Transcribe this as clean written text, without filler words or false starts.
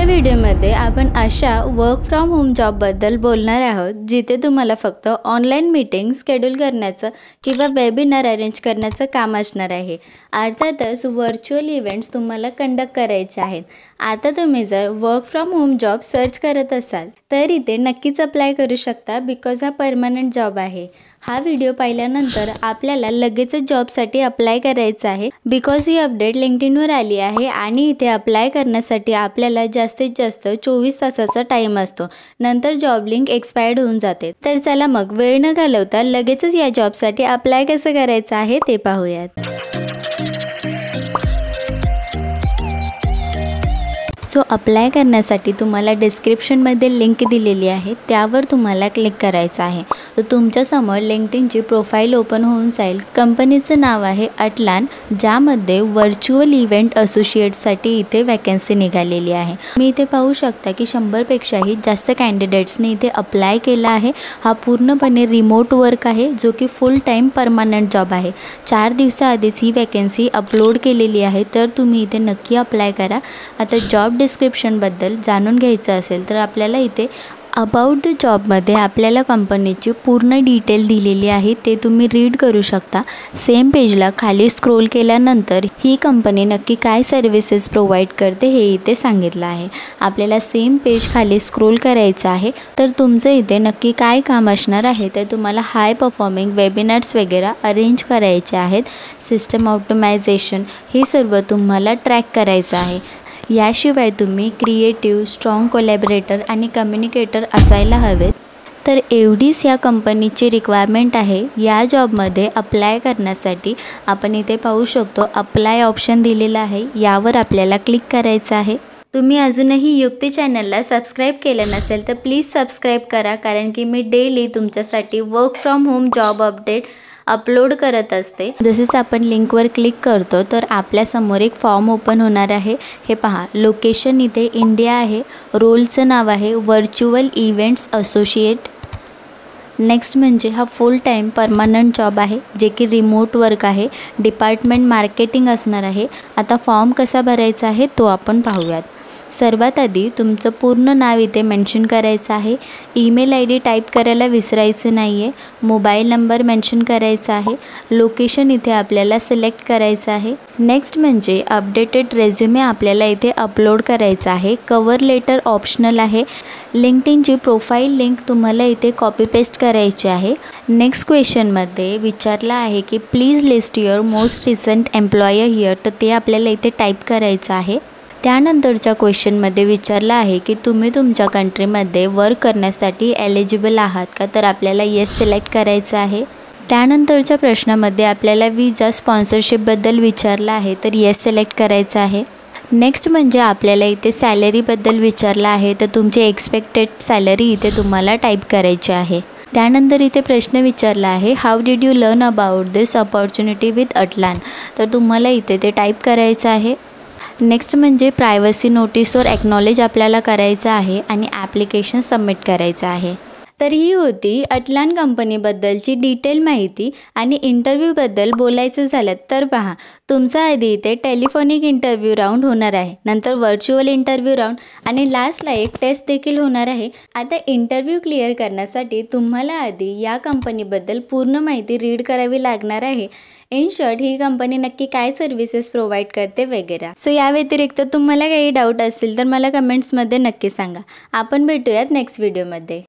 आजच्या व्हिडिओमध्ये आपण अशा वर्क फ्रॉम होम जॉबबद्दल बोलणार आहोत जिथे तुम्हाला फक्त ऑनलाईन मीटिंग शेड्यूल करण्याचं किंवा वेबिनार अरेंज करण्याचं काम असणार आहे। अर्थातच व्हर्च्युअल इव्हेंट्स तुम्हाला कंडक्ट करायचे आहेत। आता तुम्ही जर work from home job search करत असाल तर इथे नक्कीच अप्लाय करू शकता बिकॉज हा परमनंट जॉब आहे। हा व्हिडिओ पाहिल्यानंतर आपल्याला लगेच जॉबसाठी अप्लाय करायचं आहे बिकॉज ही अपडेट लिंक्डइनवर आली आहे आणि इथे अप्लाय करण्यासाठी आपल्याला जास्तीत जास्त 24 तासाचा टाइम असतो, नंतर जॉब लिंक एक्सपायर्ड होऊन जाते। तर चला मग वेळ न घालवता लगेचच या जॉबसाठी अप्लाय कसं करायचं आहे ते पाहूयात। सो अप्लाय करण्यासाठी तुम्हाला डिस्क्रिप्शनमध्ये लिंक दिलेली आहे, त्यावर तुम्हाला क्लिक करायचं आहे। तर तुमच्यासमोर लिंक्डइनची प्रोफाईल ओपन होऊन जाईल। कंपनीचं नाव आहे अटलान, ज्यामध्ये व्हर्च्युअल इव्हेंट असोसिएटसाठी इथे वॅकन्सी निघालेली आहे। मी इथे पाहू शकता की 100 पेक्षाही जास्त कॅन्डिडेट्सने इथे अप्लाय केला आहे। हा पूर्णपणे रिमोट वर्क आहे जो की फुल टाईम परमनंट जॉब आहे। 4 दिवसाआधीच ही वॅकन्सी अपलोड केलेली आहे, तर तुम्ही इथे नक्की अप्लाय करा। आता जॉब डिस्क्रिप्शनबद्दल जाणून घ्यायचं असेल तर आपल्याला इथे अबाउट द जॉबमध्ये आपल्याला कंपनीची पूर्ण डिटेल दिलेली आहे, ते तुम्ही रीड करू शकता। सेम पेजला खाली स्क्रोल केल्यानंतर ही कंपनी नक्की काय सर्व्हिसेस प्रोव्हाइड करते हे इथे सांगितलं आहे। आपल्याला सेम पेज खाली स्क्रोल करायचं आहे। तर तुमचं इथे नक्की काय काम असणार आहे तर तुम्हाला हाय परफॉर्मिंग वेबिनार्स वगैरे अरेंज करायचे आहेत। सिस्टम ऑप्टिमायझेशन हे सर्व तुम्हाला ट्रॅक करायचं आहे। याशिवाय तुम्ही क्रिएटिव्ह, स्ट्रॉंग कोलॅबरेटर आणि कम्युनिकेटर असायला हवेत। तर एवढीच या कंपनीची रिक्वायरमेंट आहे। या जॉबमध्ये अप्लाय करण्यासाठी आपण इथे पाहू शकतो अप्लाय ऑप्शन दिलेला आहे, यावर आपल्याला क्लिक करायचं आहे। तुम्ही अजूनही युक्ती चॅनलला सबस्क्राईब केलं नसेल तर प्लीज सबस्क्राईब करा, कारण की मी डेली तुमच्यासाठी work from home job update upload करत असते। जसेच आपण लिंकवर क्लिक करतो तर आपल्यासमोर एक फॉर्म ओपन होणार आहे। हे पहा, लोकेशन इथे इंडिया आहे, रोलचं नाव आहे व्हर्च्युअल इव्हेंट्स असोसिएट। नेक्स्ट म्हणजे हा फुल टाईम परमनंट जॉब आहे जे की रिमोट वर्क आहे। डिपार्टमेंट मार्केटिंग असणार आहे। आता फॉर्म कसा भरायचा आहे तो आपण पाहूयात। सर्वात आधी तुमचं पूर्ण नाव इथे मेन्शन करायचं आहे। ईमेल ID टाईप करायला विसरायचं नाही आहे। मोबाईल नंबर मेन्शन करायचा आहे। लोकेशन इथे आपल्याला सिलेक्ट करायचं आहे। नेक्स्ट म्हणजे अपडेटेड रेझ्युमे आपल्याला इथे अपलोड करायचा आहे। कवर लेटर ऑप्शनल आहे। लिंक्डइनची प्रोफाईल लिंक तुम्हाला इथे कॉपी पेस्ट करायची आहे। नेक्स्ट क्वेश्चनमध्ये विचारला आहे की please list your most recent employer here, तर ते आपल्याला इथे टाईप करायचं आहे। त्यानंतरच्या क्वेश्चनमध्ये विचारला आहे की तुम्ही तुमच्या कंट्रीमध्ये वर्क करण्यासाठी एलिजिबल आहात का, तर आपल्याला येस सिलेक्ट करायचं आहे। त्यानंतरच्या प्रश्नामध्ये आपल्याला विजा स्पॉन्सरशिपबद्दल विचारला आहे, तर येस सिलेक्ट करायचं आहे। नेक्स्ट म्हणजे आपल्याला इथे सॅलरीबद्दल विचारला आहे, तर तुमची एक्सपेक्टेड सॅलरी इथे तुम्हाला टाईप करायची आहे। त्यानंतर इथे प्रश्न विचारला आहे how did you learn about this opportunity with Atlan, तर तुम्हाला इथे ते टाईप करायचं आहे। नेक्स्ट म्हणजे प्रायव्हसी नोटीसवर ॲक्नॉलेज आपल्याला करायचं आहे आणि ॲप्लिकेशन सबमिट करायचं आहे। तर ही होती अटलान कंपनीबद्दलची डिटेल माहिती। आणि इंटरव्ह्यूबद्दल बोलायचं झालं तर पहा, तुमचा आधी इथे टेलिफोनिक इंटरव्ह्यू राऊंड होणार आहे, नंतर व्हर्च्युअल इंटरव्ह्यू राऊंड आणि लास्टला एक टेस्ट देखील होणार आहे। आता इंटरव्ह्यू क्लिअर करण्यासाठी तुम्हाला आधी या कंपनीबद्दल पूर्ण माहिती रीड करावी लागणार आहे। इन शॉर्ट ही कंपनी नक्की काय सर्व्हिसेस प्रोव्हाइड करते वगैरे। सो या व्यतिरिक्त तुम्हाला काही डाऊट असतील तर मला कमेंट्समध्ये नक्की सांगा। आपण भेटूयात नेक्स्ट व्हिडिओमध्ये।